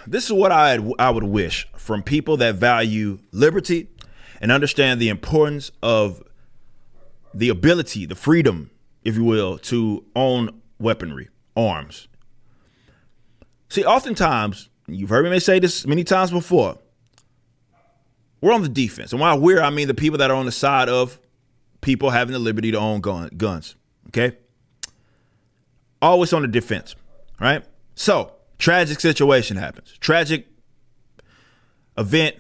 this is what I would wish from people that value liberty and understand the importance of the ability, the freedom, if you will, to own weaponry, arms. See, oftentimes, you've heard me say this many times before, we're on the defense. And while I mean the people that are on the side of people having the liberty to own guns, okay? Always on the defense, right? So, tragic situation happens. Tragic event,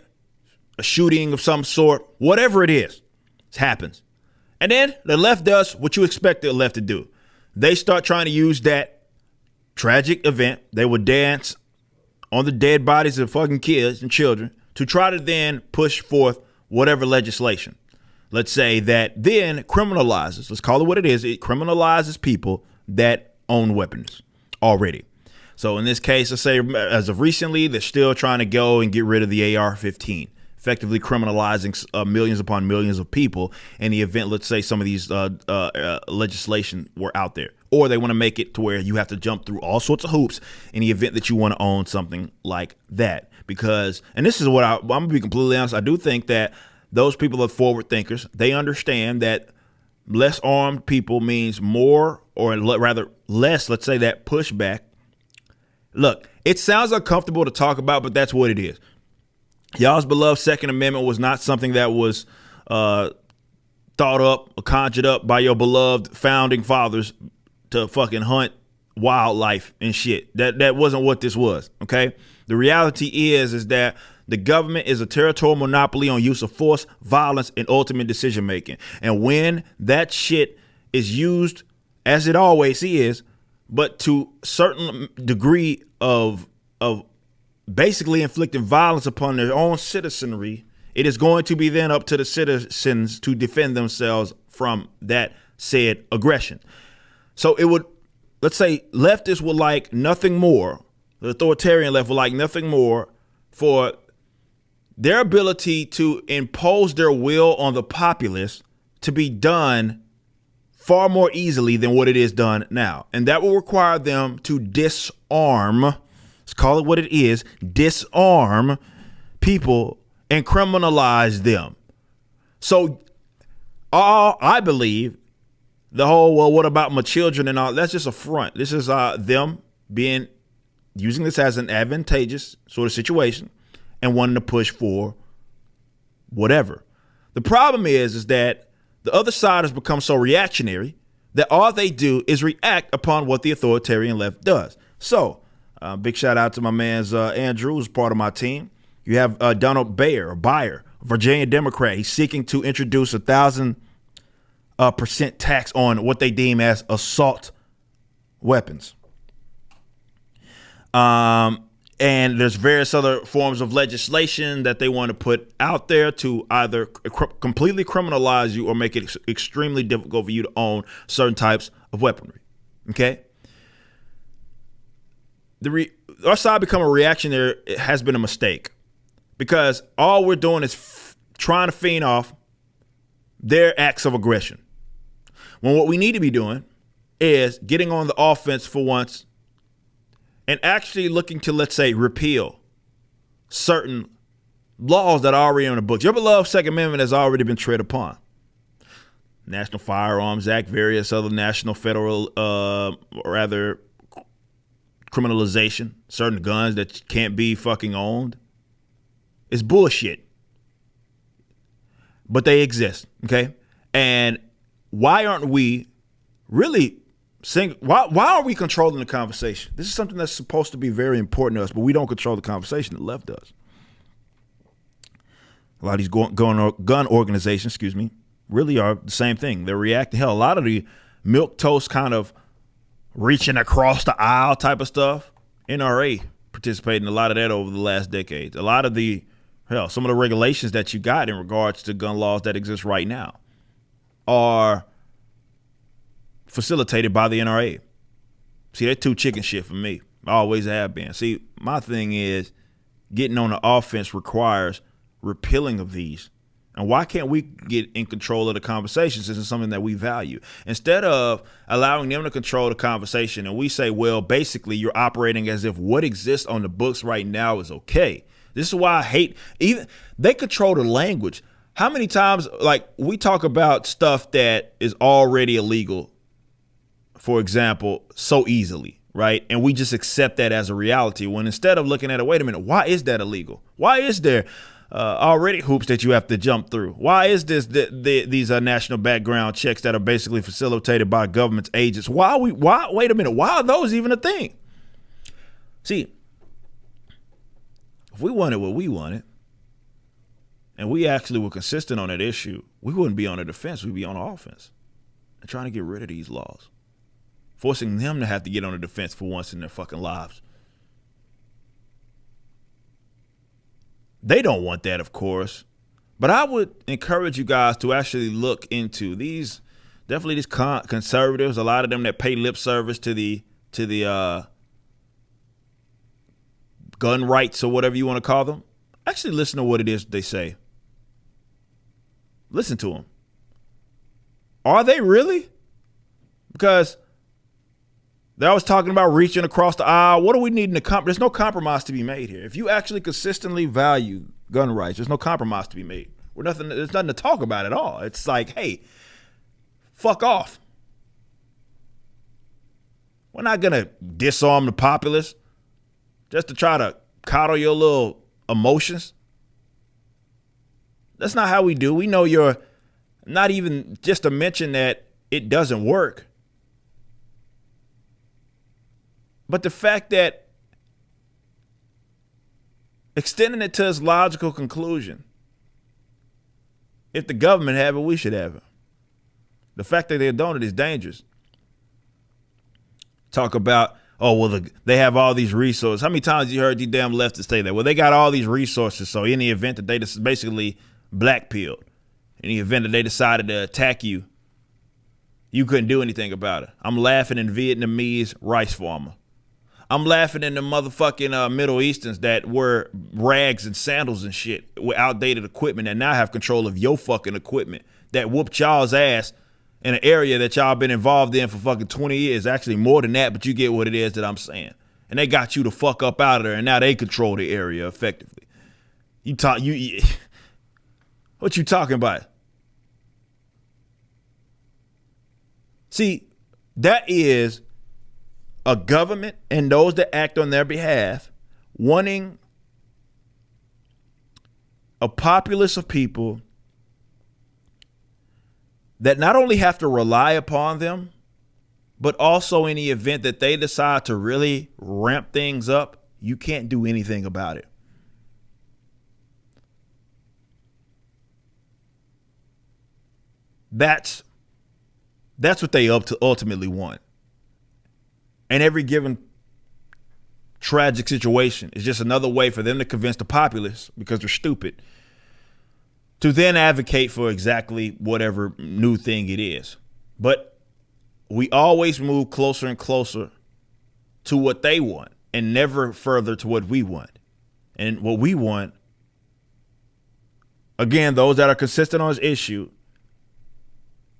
a shooting of some sort, whatever it is, it happens. And then the left does what you expect the left to do. They start trying to use that tragic event. They will dance on the dead bodies of fucking kids and children to try to then push forth whatever legislation. Let's say that then criminalizes, let's call it what it is, it criminalizes people that own weapons already. So in this case, let's say as of recently, they're still trying to go and get rid of the AR-15, effectively criminalizing millions upon millions of people in the event, let's say some of these legislation were out there. Or they want to make it to where you have to jump through all sorts of hoops in the event that you want to own something like that. Because, and this is what I'm going to be completely honest, I do think that those people are forward thinkers. They understand that less armed people means more, or rather less, let's say, that pushback. Look, it sounds uncomfortable to talk about, but that's what it is. Y'all's beloved Second Amendment was not something that was thought up or conjured up by your beloved founding fathers to fucking hunt wildlife and shit. That wasn't what this was, okay? The reality is that the government is a territorial monopoly on use of force, violence, and ultimate decision making. And when that shit is used, as it always is, but to certain degree of basically inflicting violence upon their own citizenry, it is going to be then up to the citizens to defend themselves from that said aggression. So it would, let's say leftists would like nothing more, the authoritarian left would like nothing more for their ability to impose their will on the populace to be done far more easily than what it is done now. And that will require them to disarm, let's call it what it is, disarm people and criminalize them. So I believe the whole, well, what about my children and all, that's just a front. This is them using this as an advantageous sort of situation and wanting to push for whatever. The problem is that the other side has become so reactionary that all they do is react upon what the authoritarian left does. So, big shout out to my man's Andrew, who's part of my team. You have Donald Byer, Virginia Democrat. He's seeking to introduce 1,000% tax on what they deem as assault weapons. And there's various other forms of legislation that they want to put out there to either completely criminalize you or make it extremely difficult for you to own certain types of weaponry. Okay. Our side become a reactionary. It has been a mistake because all we're doing is trying to feign off their acts of aggression. When what we need to be doing is getting on the offense for once and actually looking to, let's say, repeal certain laws that are already on the books. Your beloved Second Amendment has already been tread upon. National Firearms Act, various other national, federal, criminalization, certain guns that can't be fucking owned. It's bullshit. But they exist, okay? And why aren't we really why are we controlling the conversation? This is something that's supposed to be very important to us, but we don't control the conversation. The left does. A lot of these gun organizations, really are the same thing. They're reacting. Hell, a lot of the milquetoast kind of reaching across the aisle type of stuff, NRA participated in a lot of that over the last decades. A lot of some of the regulations that you got in regards to gun laws that exist right now are facilitated by the NRA. See, they're too chicken shit for me. I always have been. See, my thing is getting on the offense requires repealing of these And why can't we get in control of the conversation since it's something that we value? Instead of allowing them to control the conversation and we say, well, basically you're operating as if what exists on the books right now is okay. This is why I hate, even they control the language. How many times, like, we talk about stuff that is already illegal, for example, so easily, right? And we just accept that as a reality when instead of looking at it, wait a minute, why is that illegal? Why is there already hoops that you have to jump through? Why is this these national background checks that are basically facilitated by government agents? Why wait a minute, why are those even a thing? See, if we wanted what we wanted and we actually were consistent on that issue, we wouldn't be on the defense, we'd be on offense and trying to get rid of these laws, forcing them to have to get on the defense for once in their fucking lives. They don't want that, of course, but I would encourage you guys to actually look into these conservatives, a lot of them that pay lip service to the gun rights or whatever you want to call them. Actually listen to what it is they say. Listen to them. Are they really? Because they're always talking about reaching across the aisle. What do we need in the there's no compromise to be made here. If you actually consistently value gun rights, there's no compromise to be made. There's nothing to talk about at all. It's like, hey, fuck off. We're not going to disarm the populace just to try to coddle your little emotions. That's not how we do. We know you're not even just to mention that it doesn't work. But the fact that extending it to its logical conclusion, if the government have it, we should have it. The fact that they're doing it is dangerous. Talk about, oh, well, they have all these resources. How many times you heard these damn leftists say that? Well, they got all these resources, so in the event that they just basically blackpilled, in the event that they decided to attack you, you couldn't do anything about it. I'm laughing in Vietnamese rice farmer. I'm laughing in the motherfucking Middle Easterns that wear rags and sandals and shit with outdated equipment that now have control of your fucking equipment that whooped y'all's ass in an area that y'all been involved in for fucking 20 years. Actually more than that, but you get what it is that I'm saying. And they got you the fuck up out of there, and now they control the area effectively. What you talking about? See, that is a government and those that act on their behalf wanting a populace of people that not only have to rely upon them, but also in the event that they decide to really ramp things up, you can't do anything about it. That's what they ultimately want. And every given tragic situation is just another way for them to convince the populace, because they're stupid, to then advocate for exactly whatever new thing it is. But we always move closer and closer to what they want and never further to what we want. And what we want, again, those that are consistent on this issue,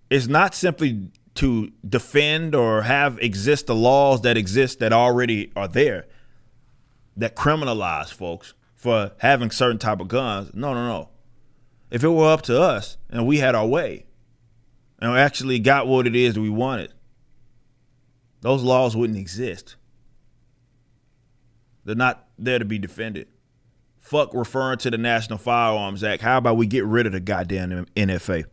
is not simply to defend or exist the laws that exist that already are there that criminalize folks for having certain type of guns. No. If it were up to us and we had our way and we actually got what it is that we wanted, those laws wouldn't exist. They're not there to be defended. Fuck referring to the National Firearms Act. How about we get rid of the goddamn NFA?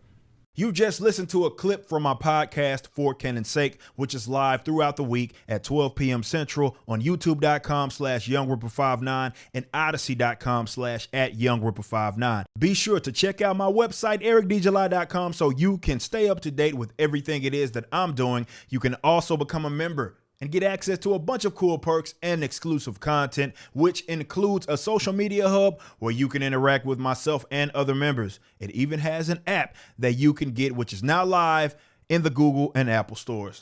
You just listened to a clip from my podcast, For Canon's Sake, which is live throughout the week at 12 p.m. Central on youtube.com/YoungRipper59 and odyssey.com/@YoungRipper59. Be sure to check out my website, ericdjuly.com, so you can stay up to date with everything it is that I'm doing. You can also become a member and get access to a bunch of cool perks and exclusive content, which includes a social media hub where you can interact with myself and other members. It even has an app that you can get, which is now live in the Google and Apple stores.